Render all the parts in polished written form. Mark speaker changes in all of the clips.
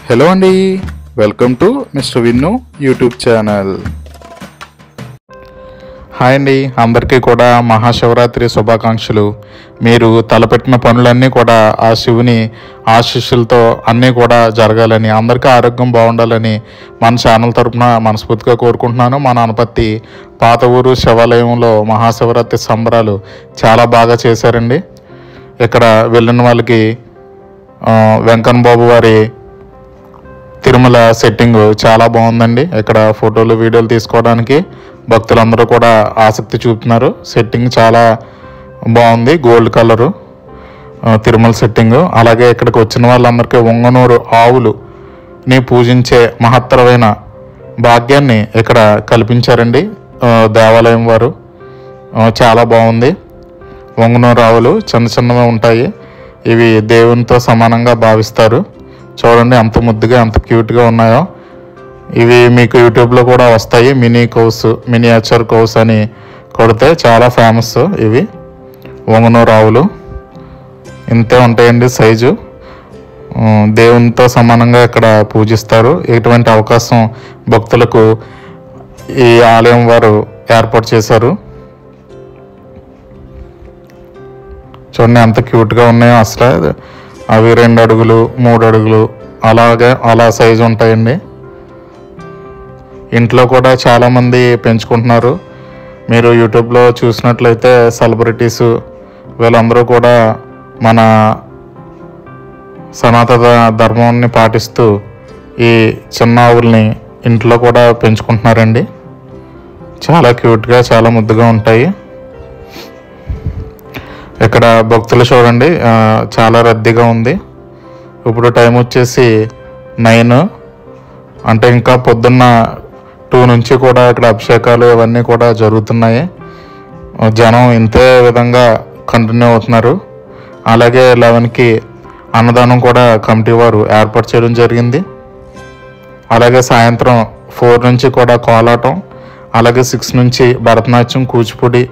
Speaker 1: Hello అండి, welcome to mister Vinnu YouTube channel. Hi అండి, అందరికీ కూడా మహాశివరాత్రి శుభాకాంక్షలు. మీరు తలపెట్టిన పనులన్నీ కూడా ఆ శివుని ఆశీస్సులతో అన్నీ కూడా జరగాలని, అందరికీ ఆరోగ్యం బాగుండాలని మన ఛానల్ తరపున మనస్ఫూర్తిగా కోరుకుంటున్నాను. మన అనపత్తి పాత ఊరు శివాలయంలో మహాశివరాత్రి సంబరాలు చాలా బాగా చేశారండి. ఇక్కడ వెళ్ళిన వాళ్ళకి వెంకన్న బాబు వారి తిరుమల సెట్టింగ్ చాలా బాగుందండి. ఇక్కడ ఫోటోలు వీడియోలు తీసుకోవడానికి భక్తులందరూ కూడా ఆసక్తి చూపుతున్నారు. సెట్టింగ్ చాలా బాగుంది, గోల్డ్ కలరు తిరుమల సెట్టింగ్. అలాగే ఇక్కడికి వచ్చిన వాళ్ళందరికీ వంగనూరు ఆవులుని పూజించే మహత్తరమైన భాగ్యాన్ని ఇక్కడ కల్పించారండి దేవాలయం వారు. చాలా బాగుంది. వంగనూరు ఆవులు చిన్న చిన్నవి ఉంటాయి, ఇవి దేవునితో సమానంగా భావిస్తారు. చూడండి ఎంత ముద్దుగా ఎంత క్యూట్గా ఉన్నాయో. ఇవి మీకు యూట్యూబ్లో కూడా వస్తాయి. మినియేచర్ కౌస్ అని కొడితే చాలా ఫేమస్. ఇవి వంగనూరు ఆవులు ఇంతే ఉంటాయండి సైజు. దేవునితో సమానంగా ఇక్కడ పూజిస్తారు. ఎటువంటి అవకాశం భక్తులకు ఈ ఆలయం వారు ఏర్పాటు చేశారు. చూడండి ఎంత క్యూట్గా ఉన్నాయో. అసలు అవి 2 అడుగులు 3 అడుగులు అలా సైజు ఉంటాయండి. ఇంట్లో కూడా చాలామంది పెంచుకుంటున్నారు. మీరు యూట్యూబ్లో చూసినట్లయితే సెలబ్రిటీస్ వీళ్ళందరూ కూడా మన సనాతన ధర్మాన్ని పాటిస్తూ ఈ చిన్న ఆవుల్ని ఇంట్లో కూడా పెంచుకుంటున్నారండి. చాలా క్యూట్గా చాలా ముద్దుగా ఉంటాయి. ఇక్కడ భక్తులు చూడండి చాలా రద్దీగా ఉంది. ఇప్పుడు టైం వచ్చేసి 9, అంటే ఇంకా పొద్దున్న 2 నుంచి కూడా ఇక్కడ అభిషేకాలు ఇవన్నీ కూడా జరుగుతున్నాయి. జనం ఇంతే విధంగా కంటిన్యూ అవుతున్నారు. అలాగే 11కి అన్నదానం కూడా కమిటీ వారు ఏర్పాటు చేయడం జరిగింది. అలాగే సాయంత్రం 4 నుంచి కూడా కోలాటం, అలాగే 6 నుంచి భరతనాట్యం, కూచిపూడి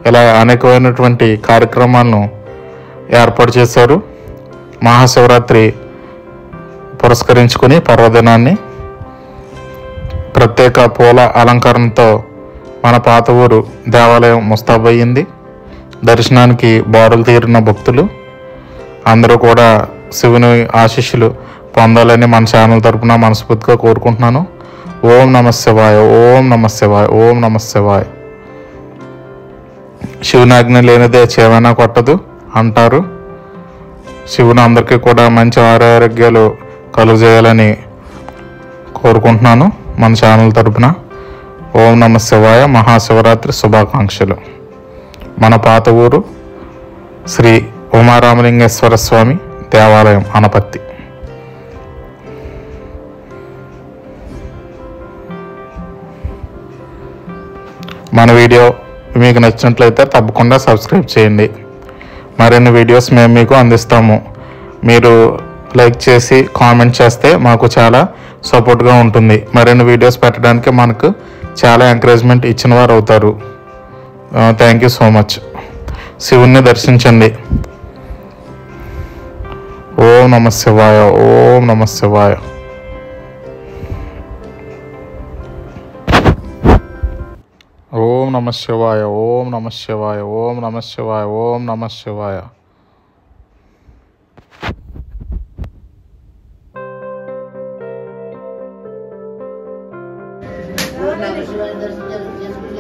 Speaker 1: ఇలా అనేకమైనటువంటి కార్యక్రమాలను ఏర్పాటు చేశారు. మహాశివరాత్రి పురస్కరించుకుని పర్వదినాన్ని ప్రత్యేక పూల అలంకరణతో మన పాత ఊరు దేవాలయం ముస్తాబయ్యింది. దర్శనానికి బారులు తీరిన భక్తులు అందరూ కూడా శివుని ఆశీస్సులు పొందాలని మన ఛానల్ తరపున మనస్ఫూర్తిగా కోరుకుంటున్నాను. ఓం నమః శివాయ, ఓం నమః శివాయ, ఓం నమః శివాయ. శివుని ఆజ్ఞ లేనిదే చేవైనా కొట్టదు అంటారు. శివుని అందరికీ కూడా మంచి ఆరోగ్యాలు కలుగజేయాలని కోరుకుంటున్నాను మన ఛానల్ తరపున. ఓం నమః శివాయ. మహాశివరాత్రి శుభాకాంక్షలు. మన పాత ఊరు శ్రీ ఉమారామలింగేశ్వర స్వామి దేవాలయం అనపత్తి. మన వీడియో మీకు నచ్చినట్లయితే తప్పకుండా సబ్స్క్రైబ్ చేయండి. మరిన్ని వీడియోస్ మేము మీకు అందిస్తాము. మీరు లైక్ చేసి కామెంట్ చేస్తే మాకు చాలా సపోర్ట్గా ఉంటుంది. మరిన్ని వీడియోస్ పెట్టడానికి మనకు చాలా ఎంకరేజ్మెంట్ ఇచ్చిన వారు అవుతారు. Thank you so much. శివుణ్ణి దర్శించండి. ఓం నమః శివాయ, ఓం నమః శివాయ. ఓం నమః శివాయ, ఓం నమః శివాయ, ఓం నమః శివాయ, ఓం నమః శివాయ.
Speaker 2: దర్శనం చేసుకుని